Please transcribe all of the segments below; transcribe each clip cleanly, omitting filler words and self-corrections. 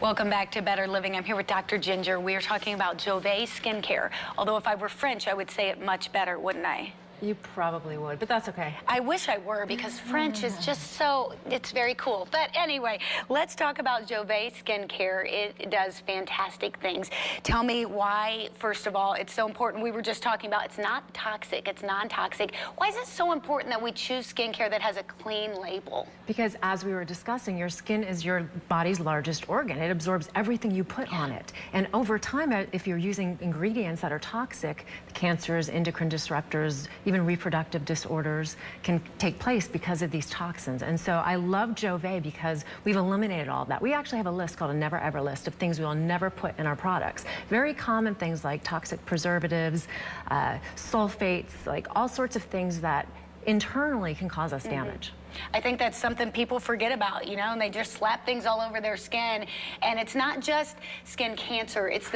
Welcome back to Better Living. I'm here with Dr. Ginger. We are talking about Jouve skincare. Although if I were French, I would say it much better, wouldn't I? You probably would, but that's okay. I wish I were, because French is just so, it's very cool. But anyway, let's talk about Jouve skincare. It does fantastic things. Tell me why, first of all, it's so important. We were just talking about it's not toxic, it's non-toxic. Why is it so important that we choose skincare that has a clean label? Because as we were discussing, your skin is your body's largest organ. It absorbs everything you put on it. And over time, if you're using ingredients that are toxic, cancers, endocrine disruptors, even reproductive disorders can take place because of these toxins. And so I love Jouve because we've eliminated all of that. We actually have a list called a never ever list of things we will never put in our products. Very common things like toxic preservatives, sulfates, like all sorts of things that internally can cause us damage. I think that's something people forget about, you know, and they just slap things all over their skin. And it's not just skin cancer, it's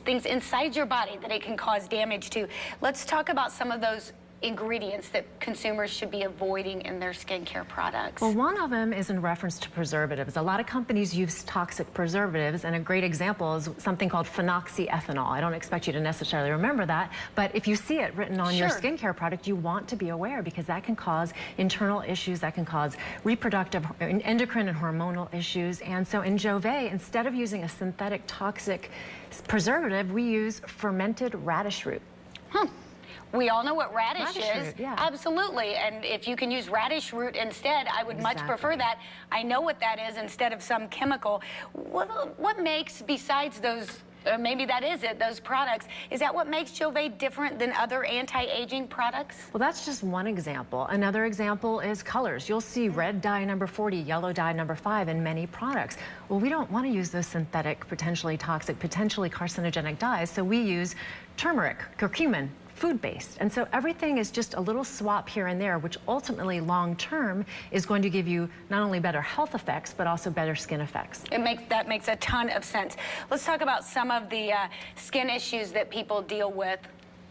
things inside your body that it can cause damage to. Let's talk about some of those ingredients that consumers should be avoiding in their skincare products. Well, one of them is in reference to preservatives. A lot of companies use toxic preservatives, and a great example is something called phenoxyethanol. I don't expect you to necessarily remember that, but if you see it written on your skincare product, you want to be aware, because that can cause internal issues, that can cause reproductive, endocrine and hormonal issues. And so in Jouve, instead of using a synthetic toxic preservative, we use fermented radish root. We all know what radish is. Root, yeah. Absolutely. And if you can use radish root instead, I would much prefer that. I know what that is instead of some chemical. What makes, besides those, maybe that is it, those products, is that what makes Jouve different than other anti-aging products? Well, that's just one example. Another example is colors. You'll see red dye number 40, yellow dye number 5 in many products. Well, we don't want to use those synthetic, potentially toxic, potentially carcinogenic dyes, so we use turmeric, curcumin, food-based. And so everything is just a little swap here and there, which ultimately long-term is going to give you not only better health effects, but also better skin effects. That makes a ton of sense. Let's talk about some of the skin issues that people deal with.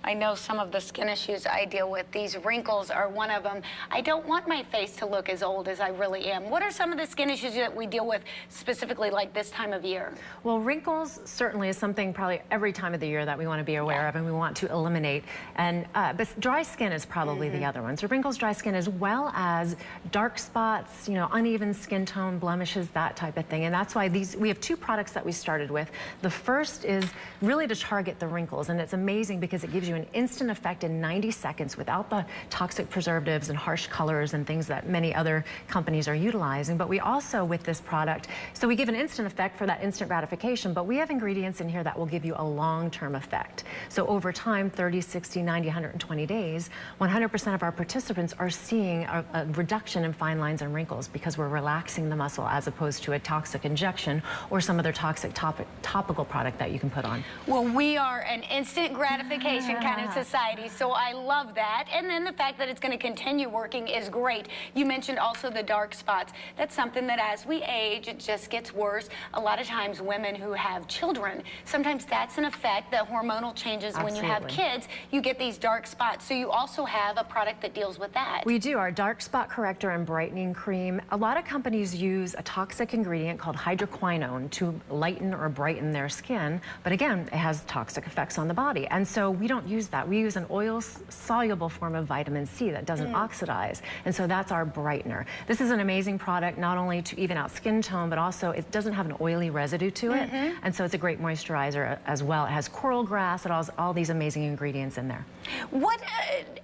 I know some of the skin issues I deal with. These wrinkles are one of them. I don't want my face to look as old as I really am. What are some of the skin issues that we deal with specifically like this time of year? Well, wrinkles certainly is something probably every time of the year that we want to be aware of and we want to eliminate. And but dry skin is probably the other one. So wrinkles, dry skin, as well as dark spots, you know, uneven skin tone, blemishes, that type of thing. And that's why we have two products that we started with. The first is really to target the wrinkles, and it's amazing because it gives you an instant effect in 90 seconds without the toxic preservatives and harsh colors and things that many other companies are utilizing. But we also, with this product, so we give an instant effect for that instant gratification, but we have ingredients in here that will give you a long-term effect. So over time, 30, 60, 90, 120 days, 100% of our participants are seeing a reduction in fine lines and wrinkles because we're relaxing the muscle as opposed to a toxic injection or some other toxic topical product that you can put on. Well, we are an instant gratification kind of society, so I love that. And then the fact that it's going to continue working is great. You mentioned also the dark spots. That's something that as we age, it just gets worse. A lot of times women who have children, sometimes that's an effect, the hormonal changes. When you have kids, you get these dark spots. So you also have a product that deals with that. We do. Our dark spot corrector and brightening cream. A lot of companies use a toxic ingredient called hydroquinone to lighten or brighten their skin. But again, it has toxic effects on the body. And so we don't use that. We use an oil-soluble form of vitamin C that doesn't oxidize, and so that's our brightener. This is an amazing product, not only to even out skin tone, but also it doesn't have an oily residue to it, and so it's a great moisturizer as well. It has coral grass, it has all these amazing ingredients in there. What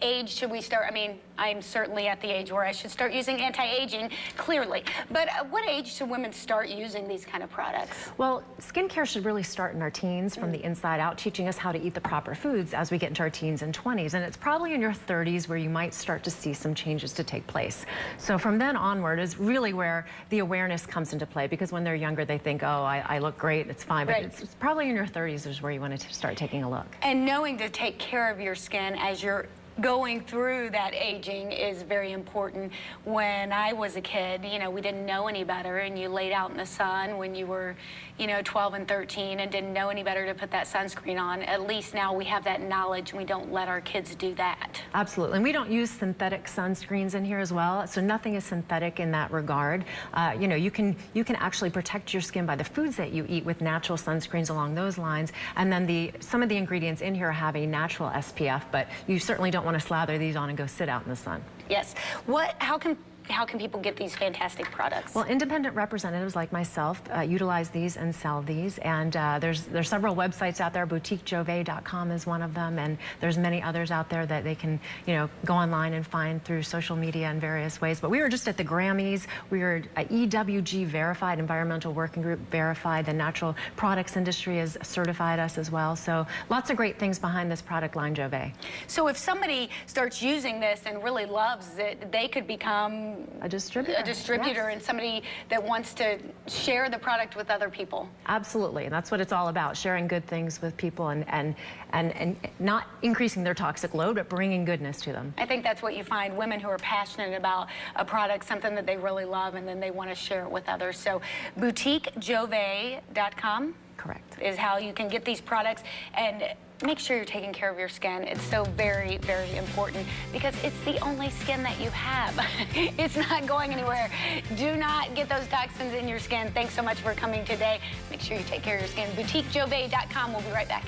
age should we start? I mean, I'm certainly at the age where I should start using anti-aging, clearly, but what age should women start using these kind of products? Well, skincare should really start in our teens from the inside out, teaching us how to eat the proper foods as we get into our teens and 20s, and it's probably in your 30s where you might start to see some changes to take place. So from then onward is really where the awareness comes into play, because when they're younger they think, oh, I look great, it's fine, but it's probably in your 30s is where you want to start taking a look. And knowing to take care of your skin as you're going through that aging is very important. When I was a kid, you know, we didn't know any better, and you laid out in the sun when you were, you know, 12 and 13 and didn't know any better to put that sunscreen on. At least now we have that knowledge, and we don't let our kids do that. Absolutely. And we don't use synthetic sunscreens in here as well, so nothing is synthetic in that regard. You know, you can actually protect your skin by the foods that you eat with natural sunscreens along those lines, and then some of the ingredients in here have a natural SPF, but you certainly don't want to slather these on and go sit out in the sun. Yes. How can people get these fantastic products? Well, independent representatives like myself utilize these and sell these, and there's several websites out there. BoutiqueJouve.com is one of them, and there's many others out there that they can, you know, go online and find through social media in various ways. But we were just at the Grammys. We were EWG verified, Environmental Working Group verified. The natural products industry has certified us as well. So lots of great things behind this product line, Jouve. So if somebody starts using this and really loves it, they could become a distributor. Yes. And somebody that wants to share the product with other people. Absolutely, and that's what it's all about, sharing good things with people and not increasing their toxic load, but bringing goodness to them. I think that's what you find, women who are passionate about a product, something that they really love, and then they want to share it with others. So BoutiqueJouve.com. Correct. Is how you can get these products, and make sure you're taking care of your skin. It's so very, very important because it's the only skin that you have. It's not going anywhere. Do not get those toxins in your skin. Thanks so much for coming today. Make sure you take care of your skin. BoutiqueJouve.com. We'll be right back.